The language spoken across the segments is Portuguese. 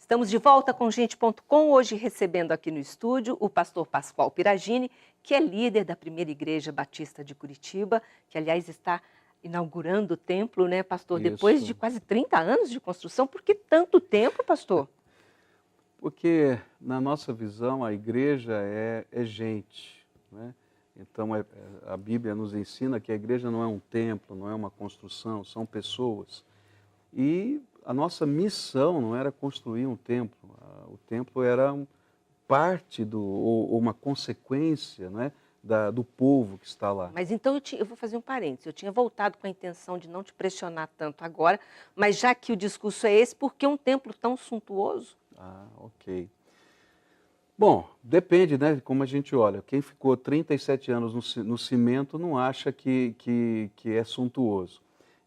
Estamos de volta com Gente.com, hoje recebendo aqui no estúdio o pastor Pascoal Piragini, que é líder da Primeira Igreja Batista de Curitiba, que aliás está inaugurando o templo, né, pastor? Isso. Depois de quase 30 anos de construção. Por que tanto tempo, pastor? Porque, na nossa visão, a igreja é gente, né? Então, a Bíblia nos ensina que a igreja não é um templo, não é uma construção, são pessoas. E a nossa missão não era construir um templo, o templo era parte ou uma consequência, né, do povo que está lá. Mas então eu vou fazer um parênteses. Eu tinha voltado com a intenção de não te pressionar tanto agora, mas já que o discurso é esse, por que um templo tão suntuoso? Ah, ok. Bom, depende, né, de como a gente olha. Quem ficou 37 anos no cimento não acha que é suntuoso.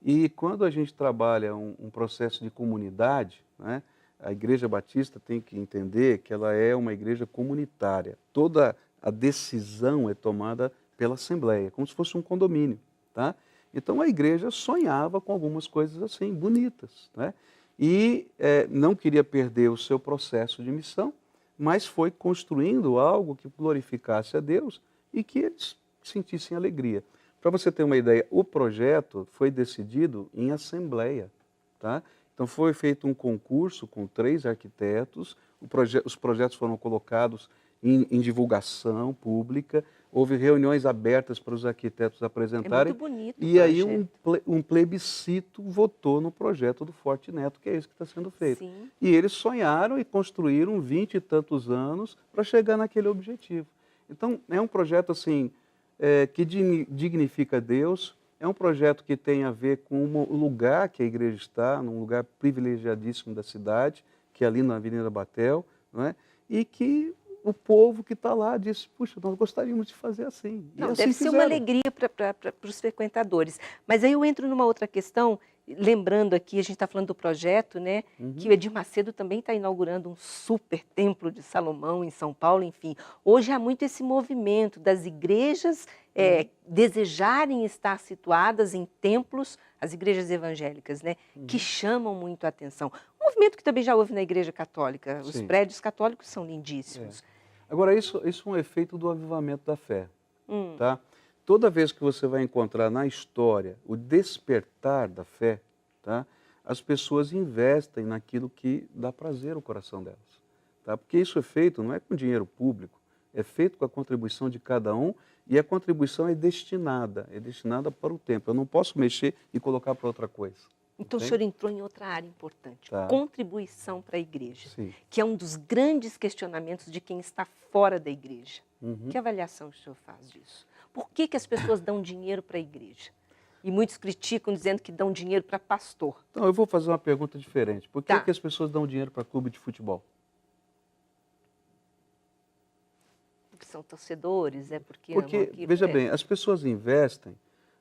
E quando a gente trabalha um processo de comunidade, né, a Igreja Batista tem que entender que ela é uma igreja comunitária. Toda a decisão é tomada pela Assembleia, como se fosse um condomínio, tá? Então a igreja sonhava com algumas coisas assim, bonitas, né? E não queria perder o seu processo de missão, mas foi construindo algo que glorificasse a Deus e que eles sentissem alegria. Para você ter uma ideia, o projeto foi decidido em assembleia, tá? Então foi feito um concurso com 3 arquitetos, os projetos foram colocados em divulgação pública, houve reuniões abertas para os arquitetos É apresentarem. muito bonito o E aí projeto. um plebiscito votou no projeto do Forte Neto, que é isso que está sendo feito. Sim. E eles sonharam e construíram 20 e tantos anos para chegar naquele objetivo. Então é um projeto assim que dignifica Deus, é um projeto que tem a ver com o lugar que a igreja está, num lugar privilegiadíssimo da cidade, que é ali na Avenida Batel, não é? E que o povo que está lá disse, puxa, nós gostaríamos de fazer assim. Não, e assim deve ser uma alegria para os frequentadores. Mas aí eu entro numa outra questão, lembrando aqui, a gente está falando do projeto, né? Que o Edir Macedo também está inaugurando um super templo de Salomão em São Paulo, enfim. Hoje há muito esse movimento das igrejas desejarem estar situadas em templos, as igrejas evangélicas, né? Que chamam muito a atenção. Um movimento que também já houve na Igreja Católica. Os Sim. prédios católicos são lindíssimos. Agora, isso é um efeito do avivamento da fé. Tá? Toda vez que você vai encontrar na história o despertar da fé, tá? As pessoas investem naquilo que dá prazer ao coração delas. Tá? Porque isso é feito, não é com dinheiro público, é feito com a contribuição de cada um e a contribuição é destinada para o tempo. Eu não posso mexer e colocar para outra coisa. Então, o senhor entrou em outra área importante, Tá. contribuição para a igreja, Sim. que é um dos grandes questionamentos de quem está fora da igreja. Que avaliação o senhor faz disso? Por que as pessoas dão dinheiro para a igreja? E muitos criticam dizendo que dão dinheiro para pastor. Então, eu vou fazer uma pergunta diferente. Por que, Tá. que as pessoas dão dinheiro para clube de futebol? Porque são torcedores, porque Porque, amam aquilo. veja bem, as pessoas investem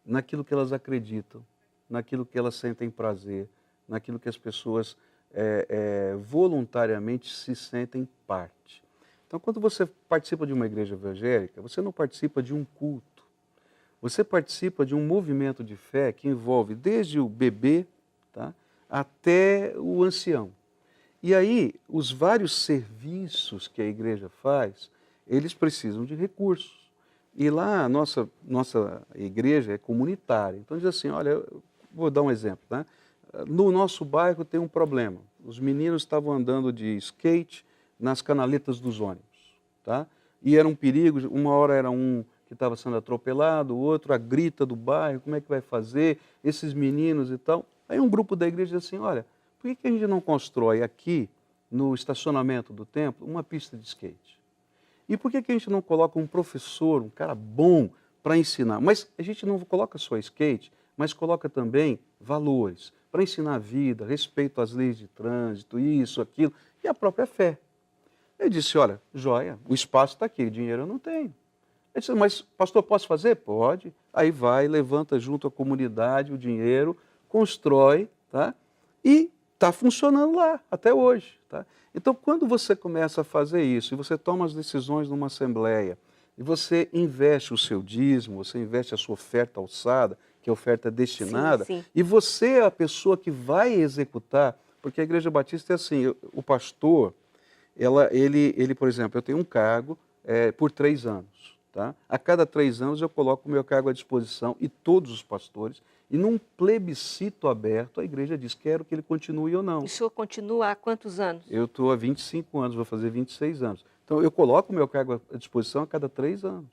naquilo que elas acreditam, naquilo que elas sentem prazer, naquilo que as pessoas voluntariamente se sentem parte. Então, quando você participa de uma igreja evangélica, você não participa de um culto. Você participa de um movimento de fé que envolve desde o bebê, tá, até o ancião. E aí, os vários serviços que a igreja faz, eles precisam de recursos. E lá a nossa igreja é comunitária. Então diz assim, olha, eu vou dar um exemplo, né? No nosso bairro tem um problema. Os meninos estavam andando de skate nas canaletas dos ônibus, tá? E era um perigo, uma hora era um que estava sendo atropelado, o outro a grita do bairro, como é que vai fazer? Esses meninos e tal. Aí um grupo da igreja diz assim, olha, por que a gente não constrói aqui, no estacionamento do templo, uma pista de skate? E por que a gente não coloca um professor, um cara bom para ensinar? Mas a gente não coloca só skate, mas coloca também valores, para ensinar a vida, respeito às leis de trânsito, isso, aquilo, e a própria fé. Eu disse, olha, joia, o espaço está aqui, o dinheiro eu não tenho. Ele disse, mas pastor, posso fazer? Pode. Aí vai, levanta junto à comunidade o dinheiro, constrói, tá? E está funcionando lá, até hoje. Tá? Então, quando você começa a fazer isso, e você toma as decisões numa assembleia, e você investe o seu dízimo, você investe a sua oferta alçada, que é a oferta destinada, Sim. e você é a pessoa que vai executar Porque a Igreja Batista é assim, o pastor, ele, por exemplo, eu tenho um cargo por 3 anos. Tá? A cada 3 anos eu coloco o meu cargo à disposição e todos os pastores, e num plebiscito aberto, a igreja diz, quero que ele continue ou não. E o senhor continua há quantos anos? Eu estou há 25 anos, vou fazer 26 anos. Então, eu coloco o meu cargo à disposição a cada 3 anos.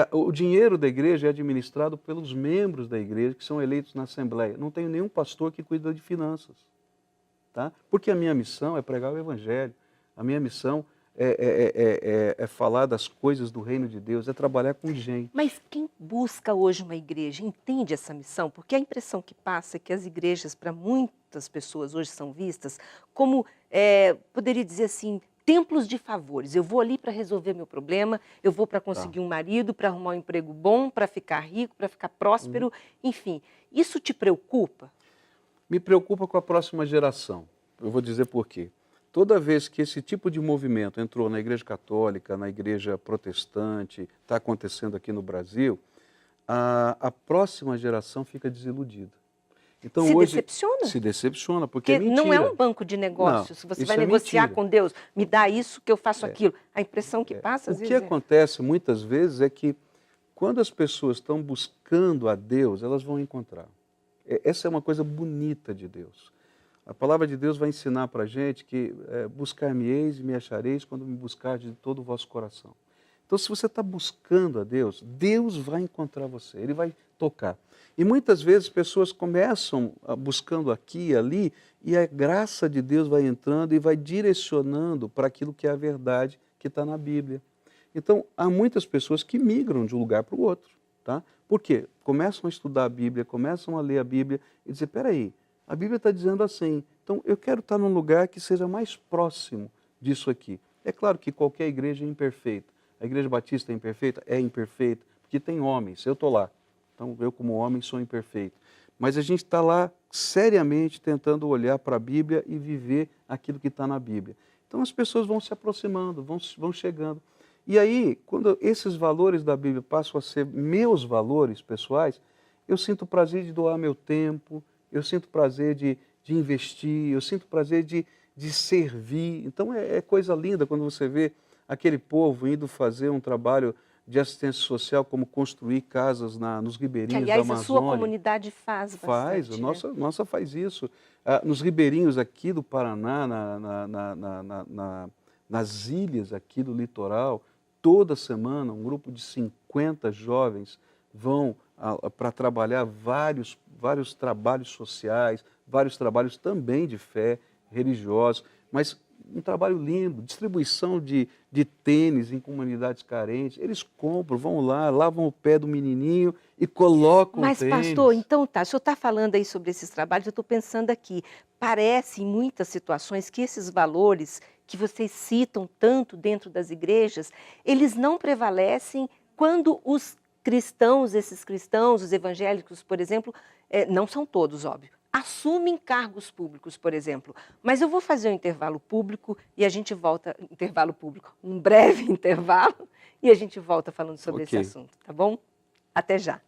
O dinheiro da igreja é administrado pelos membros da igreja, que são eleitos na Assembleia. Não tenho nenhum pastor que cuida de finanças. Tá? Porque a minha missão é pregar o Evangelho. A minha missão é falar das coisas do reino de Deus, é trabalhar com gente. Mas quem busca hoje uma igreja entende essa missão? Porque a impressão que passa é que as igrejas, para muitas pessoas, hoje são vistas como, poderia dizer assim, templos de favores. Eu vou ali para resolver meu problema, eu vou para conseguir um marido, para arrumar um emprego bom, para ficar rico, para ficar próspero, enfim. Isso te preocupa? Me preocupa com a próxima geração. Eu vou dizer por quê. Toda vez que esse tipo de movimento entrou na Igreja Católica, na Igreja Protestante, está acontecendo aqui no Brasil, a próxima geração fica desiludida. Então, se hoje, decepciona? Se decepciona, porque é mentira. Não é um banco de negócios. Não, você vai negociar mentira. com Deus, me dá isso que eu faço aquilo. A impressão que passa, às vezes, O que acontece muitas vezes é que, quando as pessoas estão buscando a Deus, elas vão encontrar. Essa é uma coisa bonita de Deus. A palavra de Deus vai ensinar para a gente que buscar-me-eis e me achareis quando me buscardes de todo o vosso coração. Então, se você está buscando a Deus, Deus vai encontrar você, Ele vai tocar. E muitas vezes pessoas começam buscando aqui e ali, e a graça de Deus vai entrando e vai direcionando para aquilo que é a verdade que está na Bíblia. Então, há muitas pessoas que migram de um lugar para o outro. Tá? Por quê? Começam a estudar a Bíblia, começam a ler a Bíblia e dizer, peraí, a Bíblia está dizendo assim, então eu quero estar num lugar que seja mais próximo disso aqui. É claro que qualquer igreja é imperfeita. A Igreja Batista é imperfeita? É imperfeita, porque tem homens, eu estou lá. Então eu como homem sou imperfeito. Mas a gente está lá seriamente tentando olhar para a Bíblia e viver aquilo que está na Bíblia. Então as pessoas vão se aproximando, vão chegando. E aí, quando esses valores da Bíblia passam a ser meus valores pessoais, eu sinto prazer de doar meu tempo, eu sinto prazer de investir, eu sinto prazer de servir. Então é coisa linda quando você vê aquele povo indo fazer um trabalho de assistência social, como construir casas nos ribeirinhos da Amazônia. Aliás, a sua comunidade faz bastante. Faz, a nossa faz isso. Nos ribeirinhos aqui do Paraná, nas ilhas aqui do litoral, toda semana um grupo de 50 jovens vão para trabalhar vários trabalhos sociais, vários trabalhos também de fé, religiosos, mas um trabalho lindo, distribuição de tênis em comunidades carentes. Eles compram, vão lá, lavam o pé do menininho e colocam o tênis. Mas, pastor, então tá, o senhor está falando aí sobre esses trabalhos, eu estou pensando aqui, parece em muitas situações que esses valores que vocês citam tanto dentro das igrejas, eles não prevalecem quando os cristãos, esses cristãos, os evangélicos, por exemplo, não são todos, óbvio, assumem cargos públicos, por exemplo. Mas eu vou fazer um intervalo público e a gente volta, intervalo público, um breve intervalo, e a gente volta falando sobre esse assunto, tá bom? Até já.